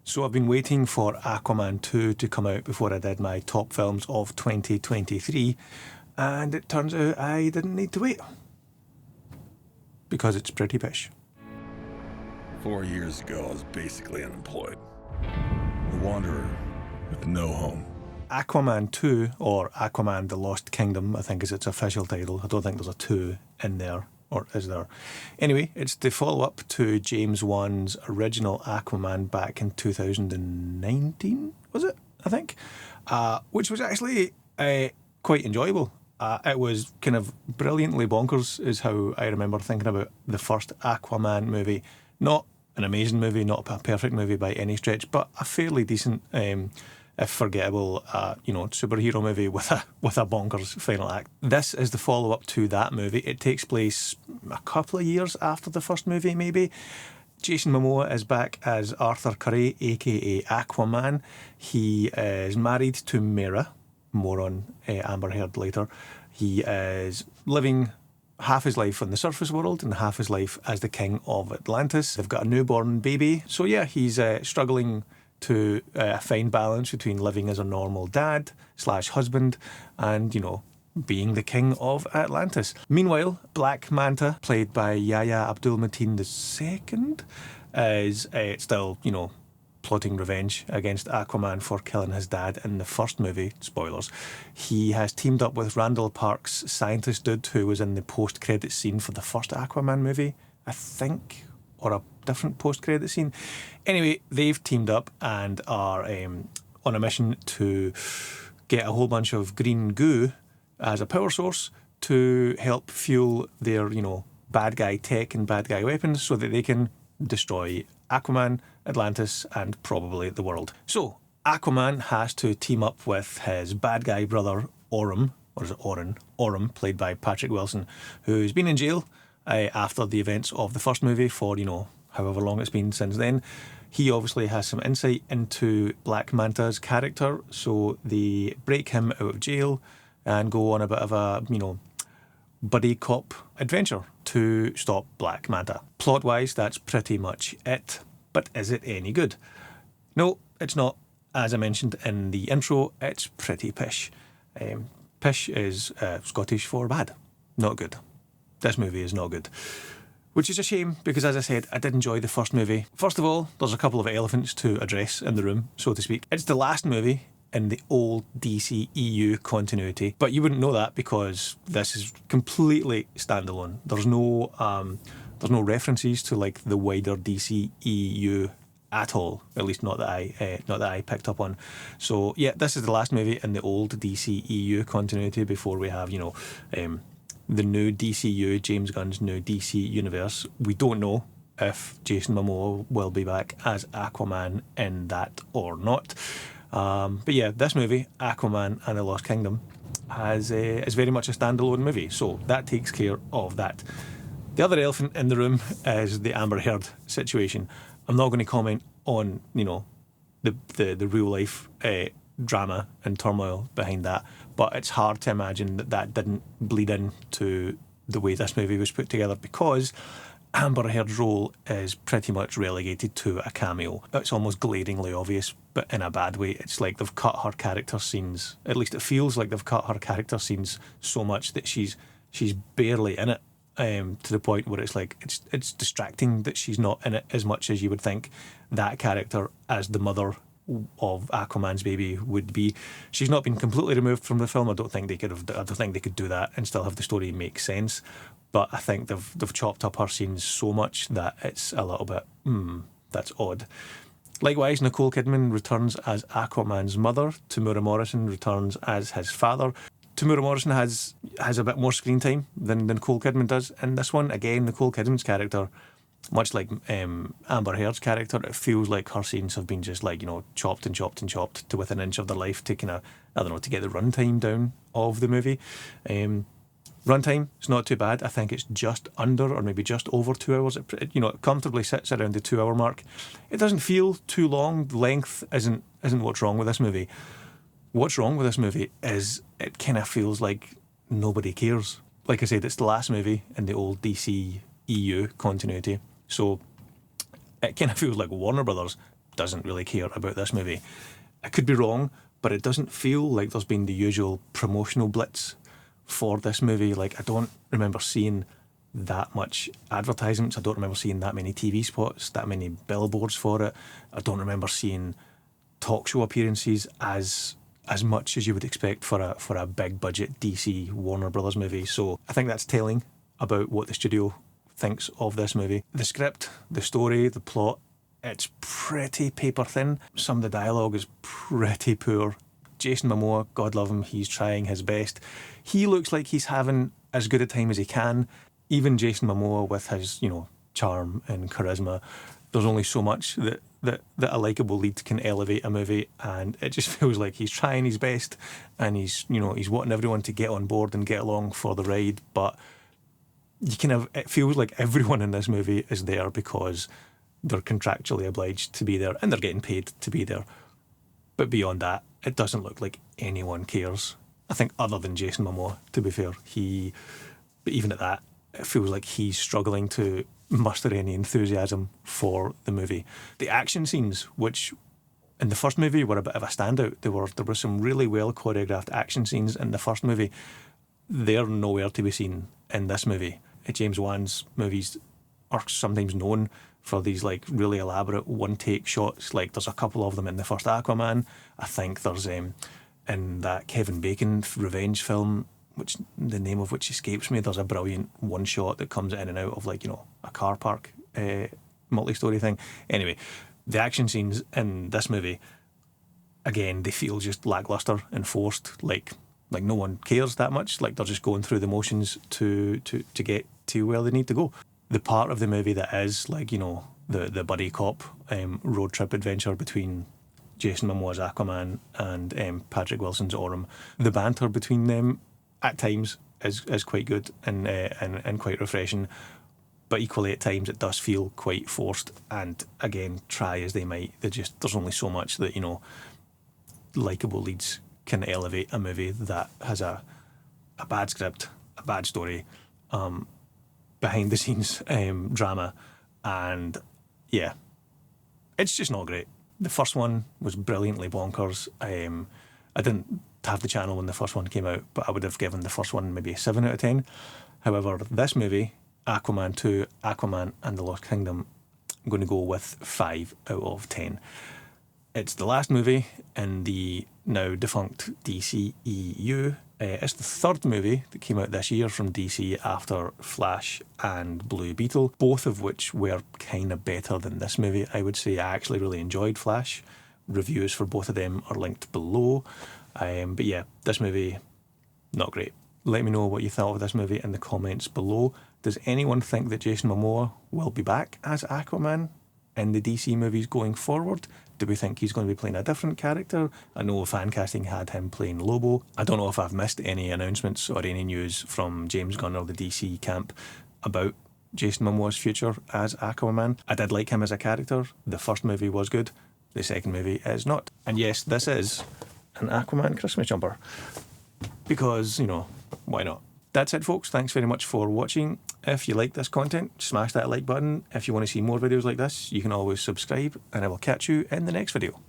So I've been waiting for Aquaman 2 to come out before I did my top films of 2023, and it turns out I didn't need to wait. Because it's pretty pish. 4 years ago, I was basically unemployed. A wanderer with no home. Aquaman 2, or Aquaman The Lost Kingdom, I think is its official title. I don't think there's a 2 in there, or is there? Anyway, it's the follow-up to James Wan's original Aquaman back in 2019, was it? I think. Which was actually quite enjoyable. It was kind of brilliantly bonkers, is how I remember thinking about the first Aquaman movie. Not an amazing movie, not a perfect movie by any stretch, but a fairly decent, if forgettable, superhero movie with a bonkers final act. This is the follow-up to that movie. It takes place a couple of years after the first movie, maybe. Jason Momoa is back as Arthur Curry, aka Aquaman. He is married to Mera. More on Amber Heard later. He is living half his life on the surface world and half his life as the King of Atlantis. They've got a newborn baby. So yeah, he's struggling to find balance between living as a normal dad / husband and, being the King of Atlantis. Meanwhile, Black Manta, played by Yahya Abdul-Mateen II, is still, plotting revenge against Aquaman for killing his dad in the first movie. Spoilers. He has teamed up with Randall Park's scientist dude who was in the post-credit scene for the first Aquaman movie, I think, or a different post-credit scene. Anyway, they've teamed up and are on a mission to get a whole bunch of green goo as a power source to help fuel their, bad guy tech and bad guy weapons so that they can destroy Aquaman, Atlantis, and probably the world. So, Aquaman has to team up with his bad guy brother, Orm, or is it Orin? Orm, played by Patrick Wilson, who's been in jail after the events of the first movie for, however long it's been since then. He obviously has some insight into Black Manta's character, so they break him out of jail and go on a bit of a, buddy cop adventure to stop Black Manta. Plot-wise, that's pretty much it. But is it any good? No, it's not. As I mentioned in the intro, it's pretty pish. Pish is Scottish for bad. Not good. This movie is not good. Which is a shame, because as I said, I did enjoy the first movie. First of all, there's a couple of elephants to address in the room, so to speak. It's the last movie in the old DCEU continuity, but you wouldn't know that because this is completely standalone. There's no references to like the wider DCEU at all, at least not that I picked up on. So yeah, this is the last movie in the old DCEU continuity before we have the new DCU, James Gunn's new DC universe. We don't know if Jason Momoa will be back as Aquaman in that or not. But yeah, this movie, Aquaman and the Lost Kingdom, is very much a standalone movie, so that takes care of that. The other elephant in the room is the Amber Heard situation. I'm not going to comment on, the real life drama and turmoil behind that, but it's hard to imagine that didn't bleed into the way this movie was put together, because Amber Heard's role is pretty much relegated to a cameo. It's almost glaringly obvious, but in a bad way. It's like they've cut her character scenes, at least it feels like they've cut her character scenes so much that she's barely in it, to the point where it's like it's distracting that she's not in it as much as you would think that character as the mother of Aquaman's baby would be. She's not been completely removed from the film. I don't think they could do that and still have the story make sense. But I think they've chopped up her scenes so much that it's a little bit, that's odd. Likewise, Nicole Kidman returns as Aquaman's mother. Tamura Morrison returns as his father. Tamura Morrison has a bit more screen time than Nicole Kidman does in this one. Again, Nicole Kidman's character, much like Amber Heard's character, it feels like her scenes have been just chopped and chopped and chopped to within an inch of their life to to get the runtime down of the movie. Runtime, it's not too bad. I think it's just under or maybe just over 2 hours. It comfortably sits around the 2 hour mark. It doesn't feel too long. The length isn't what's wrong with this movie. What's wrong with this movie is it kind of feels like nobody cares. Like I said, it's the last movie in the old DC EU continuity. So it kind of feels like Warner Brothers doesn't really care about this movie. I could be wrong, but it doesn't feel like there's been the usual promotional blitz for this movie. Like, I don't remember seeing that much advertisements. I don't remember seeing that many TV spots, that many billboards for it. I don't remember seeing talk show appearances as much as you would expect for a big budget DC Warner Brothers movie. So I think that's telling about what the studio thinks of this movie. The script, the story, the plot, it's pretty paper thin. Some of the dialogue is pretty poor. Jason Momoa, God love him, he's trying his best. He looks like he's having as good a time as he can. Even Jason Momoa with his, charm and charisma, there's only so much that a likeable lead can elevate a movie, and it just feels like he's trying his best, and he's wanting everyone to get on board and get along for the ride, but it feels like everyone in this movie is there because they're contractually obliged to be there and they're getting paid to be there. But beyond that, it doesn't look like anyone cares. I think other than Jason Momoa, to be fair. But even at that, it feels like he's struggling to muster any enthusiasm for the movie. The action scenes, which in the first movie were a bit of a standout, there were some really well choreographed action scenes in the first movie. They're nowhere to be seen in this movie. James Wan's movies are sometimes known for these like really elaborate one-take shots. Like there's a couple of them in the first Aquaman. I think there's in that Kevin Bacon revenge film, which the name of which escapes me, there's a brilliant one shot that comes in and out of like, a car park multi-story thing. Anyway, the action scenes in this movie, again, they feel just lackluster and forced, like no one cares that much. Like they're just going through the motions to get to where they need to go. The part of the movie that is like, the buddy cop road trip adventure between Jason Momoa's Aquaman and Patrick Wilson's Orm, the banter between them at times is quite good and quite refreshing, but equally at times it does feel quite forced. And again, try as they might, there's only so much that likeable leads can elevate a movie that has a bad script, a bad story, behind the scenes drama, and yeah, it's just not great. The first one was brilliantly bonkers. I didn't have the channel when the first one came out, but I would have given the first one maybe a 7 out of 10. However, this movie, Aquaman 2, Aquaman and the Lost Kingdom, I'm going to go with 5 out of 10. It's the last movie in the now defunct DCEU. It's the third movie that came out this year from DC after Flash and Blue Beetle, both of which were kind of better than this movie, I would say. I actually really enjoyed Flash. Reviews for both of them are linked below. But yeah, this movie, not great. Let me know what you thought of this movie in the comments below. Does anyone think that Jason Momoa will be back as Aquaman in the DC movies going forward? Do we think he's going to be playing a different character? I know fan casting had him playing Lobo. I don't know if I've missed any announcements or any news from James Gunn or the DC camp about Jason Momoa's future as Aquaman. I did like him as a character. The first movie was good. The second movie is not. And yes, this is an Aquaman Christmas jumper. Because, why not? That's it, folks. Thanks very much for watching. If you like this content, smash that like button. If you want to see more videos like this, you can always subscribe, and I will catch you in the next video.